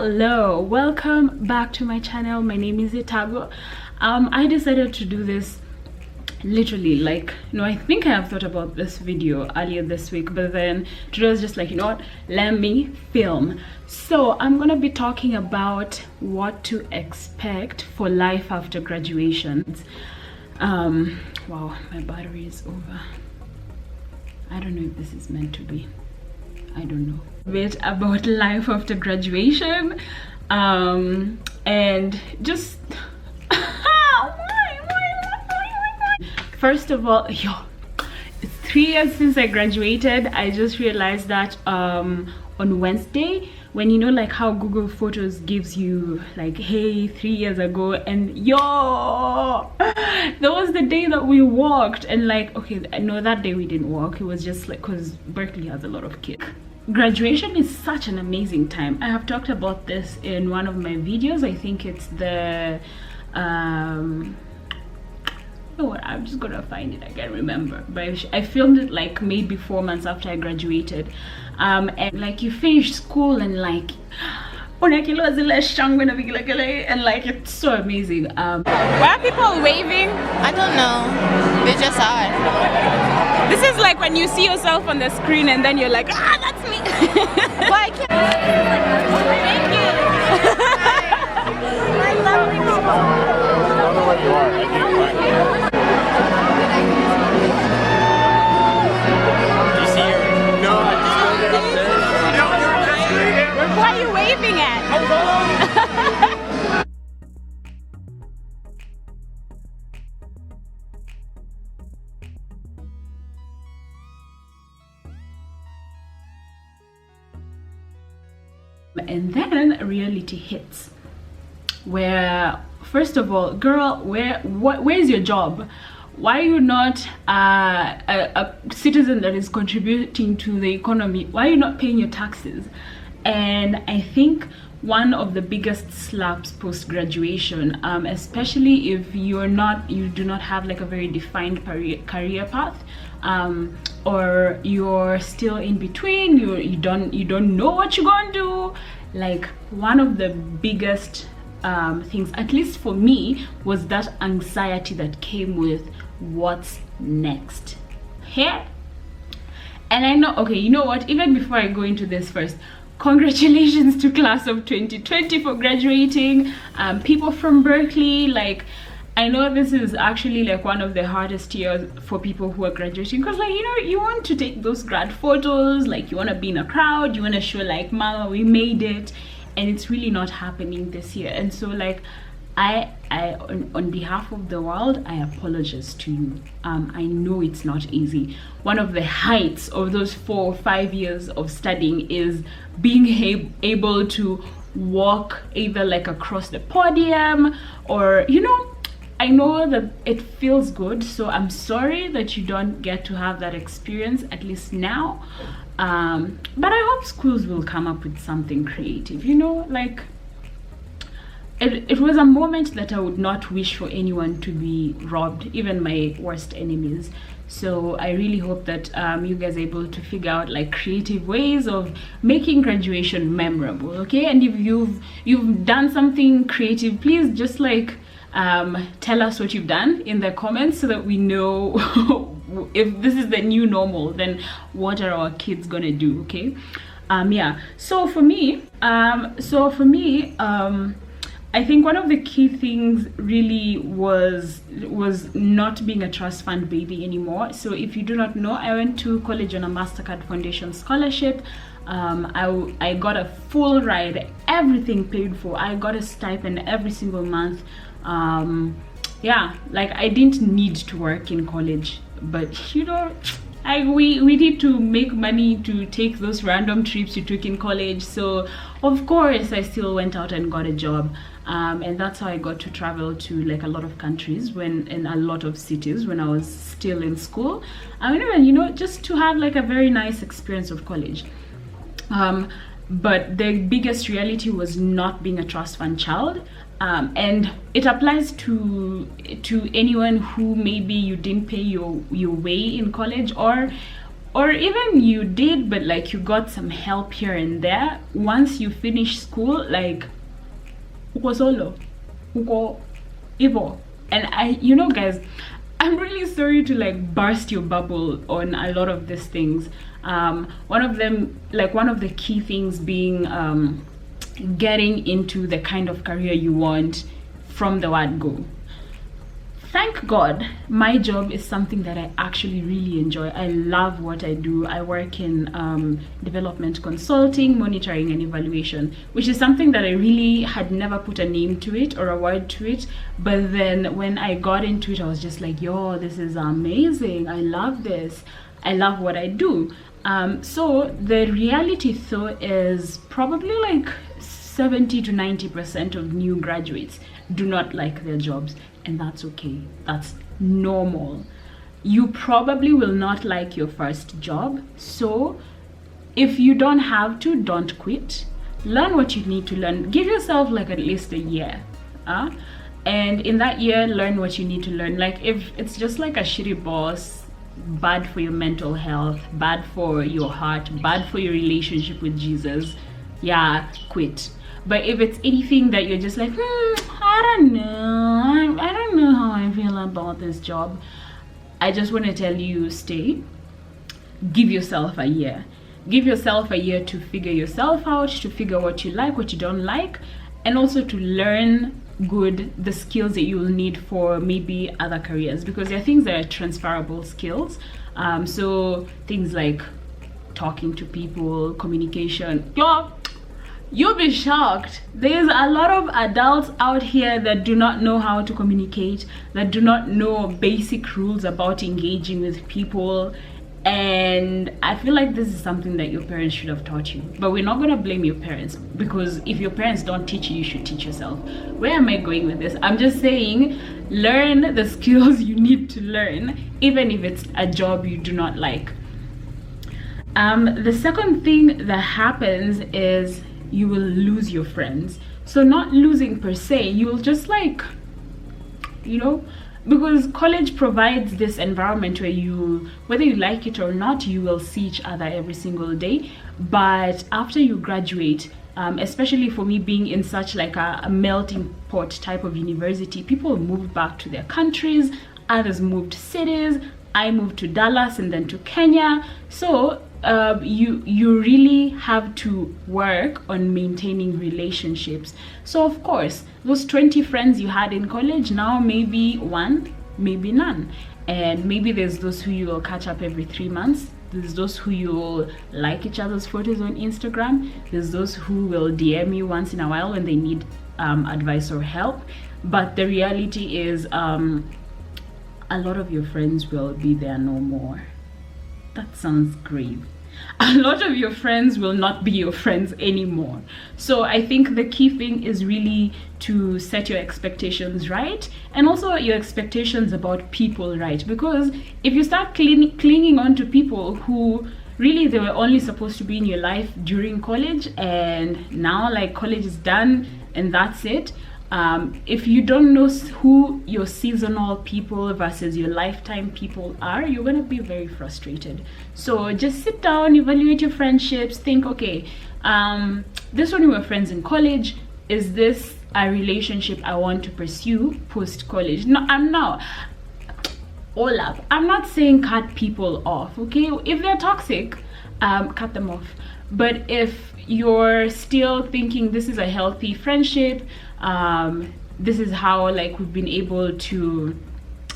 Hello, welcome back to my channel. My name is Itago. I decided to do this literally I think I have thought about this video earlier this week, but then today I was just like, you know what, let me film. So I'm gonna be talking about what to expect for life after graduation. Wow, my battery is over. I don't know if this is meant to be. I don't know. A bit about life after graduation, and just first of all, it's 3 years since I graduated. I just realized that on Wednesday, when you know like how Google Photos gives you like, hey, 3 years ago, and that was the day that we walked. And like, okay, no, that day we didn't walk. It was just like, because Berkeley has a lot of kids. Graduation is such an amazing time. I have talked about this in one of my videos. I think it's the oh, I'm just gonna find it, I can't remember, but I filmed it like maybe 4 months after I graduated. And like you finish school and like and like it's so amazing. Why are people waving? I don't know, they just are. This is like when you see yourself on the screen and then you're like, ah, that's me. But I can't. Thank you. I love you. I don't know where you are. I can't find you. Do you see her? No, I just go there upstairs. What are you waving at? And then reality hits, where first of all, girl, where's your job? Why are you not a citizen that is contributing to the economy? Why are you not paying your taxes? And I think one of the biggest slaps post-graduation, especially if you do not have like a very defined career path, or you're still in between, you don't know what you're gonna do. Like, one of the biggest things, at least for me, was that anxiety that came with what's next here. And I know, okay, you know what, even before I go into this, first, congratulations to class of 2020 for graduating. People from Berkeley, like, I know this is actually like one of the hardest years for people who are graduating, because like, you know, you want to take those grad photos, like you want to be in a crowd, you want to show like, mama, we made it, and it's really not happening this year. And so like, I on behalf of the world, I apologize to you. I know it's not easy. One of the heights of those 4 or 5 years of studying is being able to walk either like across the podium, or, you know, I know that it feels good, so I'm sorry that you don't get to have that experience, at least now. But I hope schools will come up with something creative, you know, like, it was a moment that I would not wish for anyone to be robbed, even my worst enemies. So I really hope that you guys are able to figure out like creative ways of making graduation memorable, okay? And if you've done something creative, please just like tell us what you've done in the comments, so that we know if this is the new normal, then what are our kids gonna do, okay? Yeah, so for me, I think one of the key things really was not being a trust fund baby anymore. So if you do not know, I went to college on a MasterCard Foundation scholarship. I got a full ride, everything paid for. I got a stipend every single month. Yeah, like I didn't need to work in college, but you know, we need to make money to take those random trips you took in college. So of course I still went out and got a job, and that's how I got to travel to like a lot of countries in a lot of cities when I was still in school. I mean, you know, just to have like a very nice experience of college. But the biggest reality was not being a trust fund child. And it applies to anyone who maybe you didn't pay your way in college, or or even you did, but like you got some help here and there. Once you finish school, like uko solo, uko ivo. And guys, I'm really sorry to like burst your bubble on a lot of these things. One of the key things being getting into the kind of career you want from the word go. Thank God, my job is something that I actually really enjoy. I love what I do. I work in development consulting, monitoring and evaluation, which is something that I really had never put a name to it or a word to it. But then when I got into it, I was just like, yo, this is amazing. I love this. I love what I do. So the reality though is probably like 70 to 90% of new graduates do not like their jobs, and that's okay. That's normal. You probably will not like your first job, so if you don't have to, don't quit. Learn what you need to learn. Give yourself like at least a year, and in that year learn what you need to learn. Like if it's just like a shitty boss, bad for your mental health, bad for your heart, bad for your relationship with Jesus, yeah, quit. But if it's anything that you're just like, I don't know how I feel about this job, I just want to tell you, stay. Give yourself a year. Give yourself a year to figure yourself out, to figure what you like, what you don't like, and also to learn the skills that you'll need for maybe other careers, because there are things that are transferable skills. So things like talking to people, communication. You'll be shocked. There's a lot of adults out here that do not know how to communicate, that do not know basic rules about engaging with people. And I feel like this is something that your parents should have taught you. But we're not going to blame your parents, because if your parents don't teach you, you should teach yourself. Where am I going with this? I'm just saying, learn the skills you need to learn, even if it's a job you do not like. The second thing that happens is you will lose your friends. So not losing per se, you will just like, because college provides this environment where whether you like it or not, you will see each other every single day. But after you graduate, especially for me being in such like a melting pot type of university, people moved back to their countries, others moved cities. I moved to Dallas and then to Kenya. So you really have to work on maintaining relationships. So of course, those 20 friends you had in college, now maybe one, maybe none. And maybe there's those who you will catch up every 3 months. There's those who you will like each other's photos on Instagram. There's those who will DM you once in a while when they need advice or help. But the reality is a lot of your friends will be there no more. That sounds grave. A lot of your friends will not be your friends anymore. So I think the key thing is really to set your expectations right, and also your expectations about people right. Because if you start clinging on to people who really they were only supposed to be in your life during college, and now like college is done and that's it, if you don't know who your seasonal people versus your lifetime people are, you're going to be very frustrated. So just sit down, evaluate your friendships, think, okay, this one we were friends in college, is this a relationship I want to pursue post college? No, I'm not. All up, I'm not saying cut people off, okay? If they're toxic, cut them off. But if you're still thinking this is a healthy friendship, this is how like we've been able to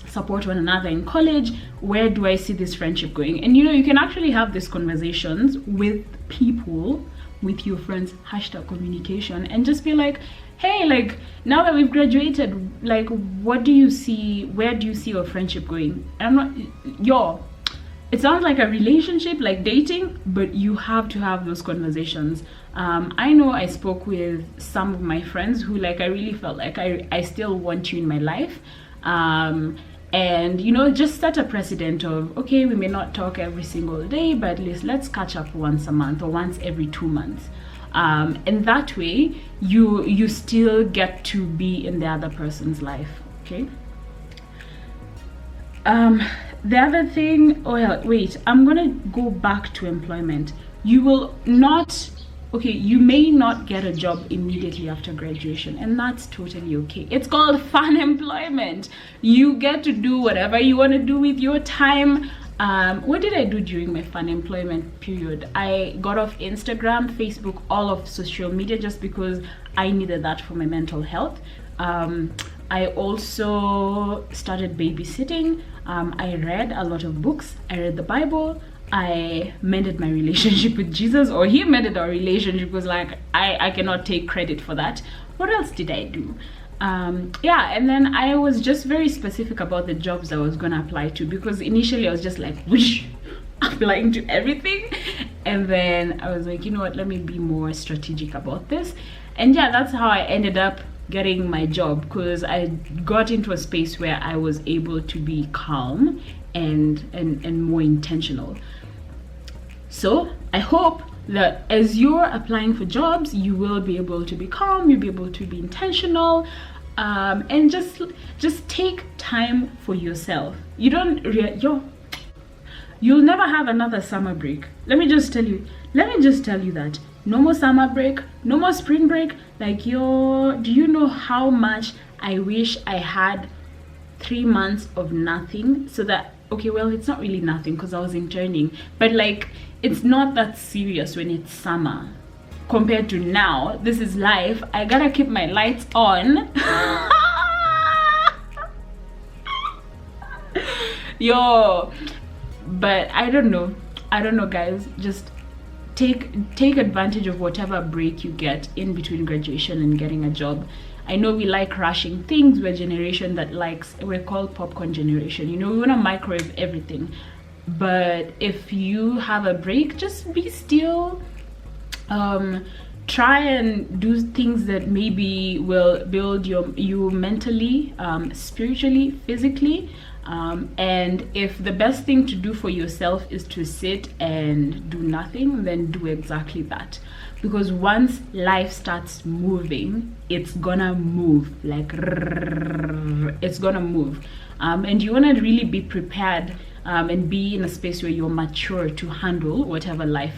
support one another in college, where do I see this friendship going? And you can actually have these conversations with people, with your friends, #communication, and just be like, hey, like now that we've graduated, like what do you see, where do you see your friendship going? And I'm not it sounds like a relationship, like dating, but you have to have those conversations. I know I spoke with some of my friends who like I really felt like I still want you in my life, and just set a precedent of, okay, we may not talk every single day, but at least let's catch up once a month or once every 2 months, and that way you still get to be in the other person's life. Okay. the other thing, well, wait, I'm gonna go back to employment. You will not, okay, you may not get a job immediately after graduation, and that's totally okay. It's called fun employment. You get to do whatever you want to do with your time. What did I do during my fun employment period? I got off Instagram, Facebook, all of social media, just because I needed that for my mental health. I also started babysitting. I read a lot of books. I read the Bible. I mended my relationship with Jesus, or he mended our relationship, because like I cannot take credit for that. What else did I do? Yeah, and then I was just very specific about the jobs I was gonna apply to, because initially I was just like whoosh, applying to everything, and then I was like, you know what, let me be more strategic about this. And yeah, that's how I ended up getting my job, because I got into a space where I was able to be calm and more intentional. So I hope that as you're applying for jobs, you will be able to be calm, you'll be able to be intentional, and just take time for yourself. You don't you'll never have another summer break. Let me just tell you that no more summer break, no more spring break. Like, do you know how much I wish I had 3 months of nothing, so that, okay, well, it's not really nothing because I was interning, but like, it's not that serious when it's summer compared to now. This is life. I gotta keep my lights on. Yo, but I don't know guys, just take advantage of whatever break you get in between graduation and getting a job. I know we like rushing things. We're a generation that likes, we're called popcorn generation, you know, we want to microwave everything. But if you have a break, just be still. Try and do things that maybe will build you mentally, spiritually, physically. And if the best thing to do for yourself is to sit and do nothing, then do exactly that. Because once life starts moving, it's gonna move, like it's gonna move. And you want to really be prepared and be in a space where you're mature to handle whatever life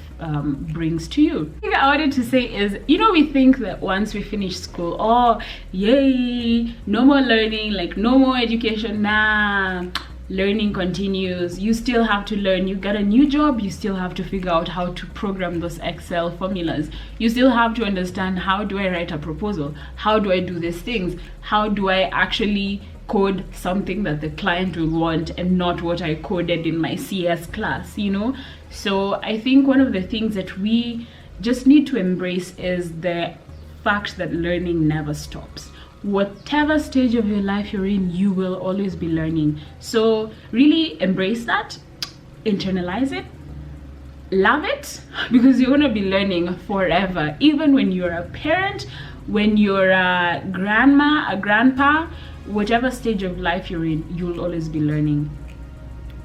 brings to you. The thing I wanted to say is, you know, we think that once we finish school, oh yay, no more learning, like no more education. Nah, learning continues. You still have to learn. You get a new job, you still have to figure out how to program those Excel formulas. You still have to understand, how do I write a proposal? How do I do these things? How do I actually code something that the client will want and not what I coded in my CS class, you know? So I think one of the things that we just need to embrace is the fact that learning never stops. Whatever stage of your life you're in, you will always be learning. So really embrace that, internalize it, love it, because you're going to be learning forever. Even when you're a parent, when you're a grandma, a grandpa, whatever stage of life you're in, you'll always be learning.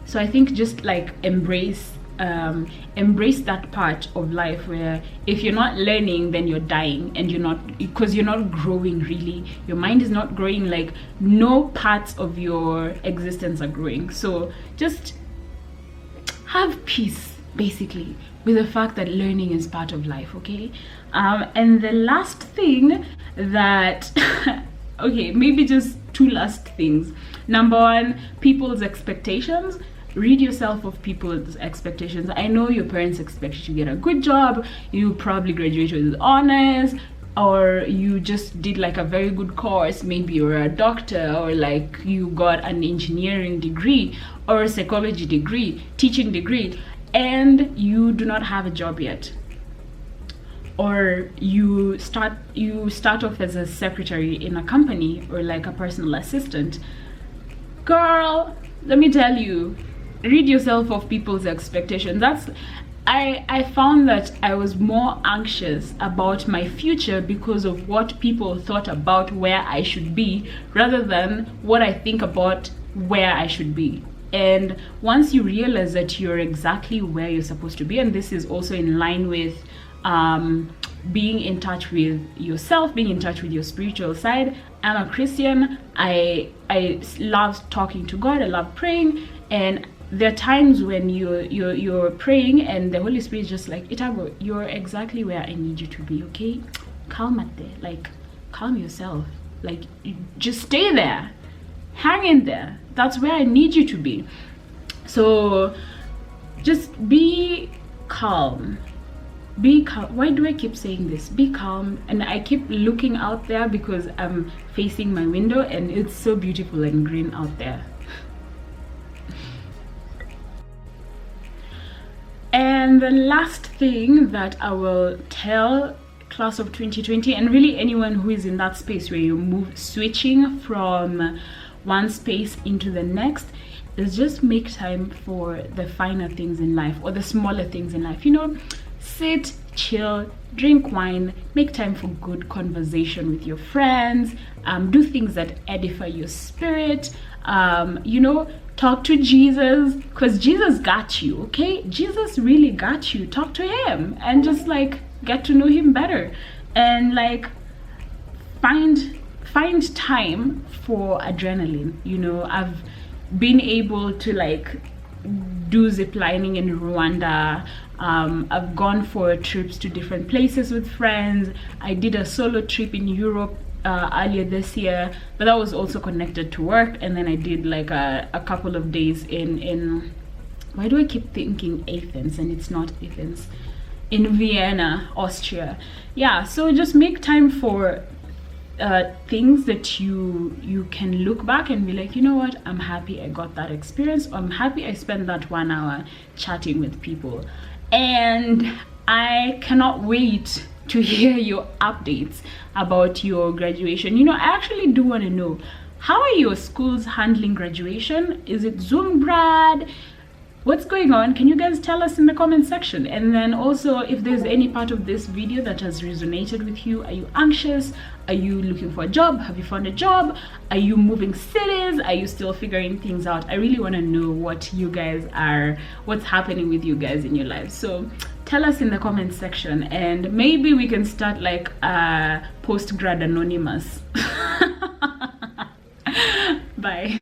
So I think just like embrace that part of life where if you're not learning, then you're dying, and you're not, because you're not growing really. Your mind is not growing, like no parts of your existence are growing. So just have peace basically with the fact that learning is part of life, okay? And the last thing that okay, maybe just two last things. Number one, people's expectations. Read yourself of people's expectations. I know your parents expect you to get a good job, you probably graduated with honors, or you just did like a very good course, maybe you're a doctor, or like you got an engineering degree or a psychology degree, teaching degree, and you do not have a job yet. Or you start off as a secretary in a company, or like a personal assistant. Girl, let me tell you, read yourself of people's expectations. I found that I was more anxious about my future because of what people thought about where I should be, rather than what I think about where I should be. And once you realize that you're exactly where you're supposed to be, and this is also in line with being in touch with yourself, being in touch with your spiritual side, I'm a Christian. I love talking to God. I love praying, and there are times when you're praying and the Holy Spirit is just like, Itabo, you're exactly where I need you to be, okay? Calmate, like calm yourself, like just stay there, hang in there. That's where I need you to be. So just be calm. Be calm. Why do I keep saying this? Be calm. And I keep looking out there because I'm facing my window and it's so beautiful and green out there. And the last thing that I will tell class of 2020, and really anyone who is in that space where you switching from one space into the next, is just make time for the finer things in life, or the smaller things in life. You know, sit, chill, drink wine, make time for good conversation with your friends, do things that edify your spirit, you know, talk to Jesus, because Jesus got you, okay? Jesus really got you. Talk to him and just like get to know him better, and like find time for adrenaline. You know, I've been able to like do zip lining in Rwanda. I've gone for trips to different places with friends. I did a solo trip in Europe earlier this year, but that was also connected to work. And then I did like a couple of days in why do I keep thinking Athens and it's not Athens, in Vienna, Austria. Yeah, so just make time for things that you can look back and be like, you know what, I'm happy I got that experience, or I'm happy I spent that 1 hour chatting with people. And I cannot wait to hear your updates about your graduation. You know, I actually do want to know, how are your schools handling graduation? Is it Zoom grad? What's going on? Can you guys tell us in the comment section? And then also, if there's any part of this video that has resonated with you, are you anxious? Are you looking for a job? Have you found a job? Are you moving cities? Are you still figuring things out? I really want to know what you guys are, what's happening with you guys in your lives. So tell us in the comment section, and maybe we can start like post-grad anonymous. Bye.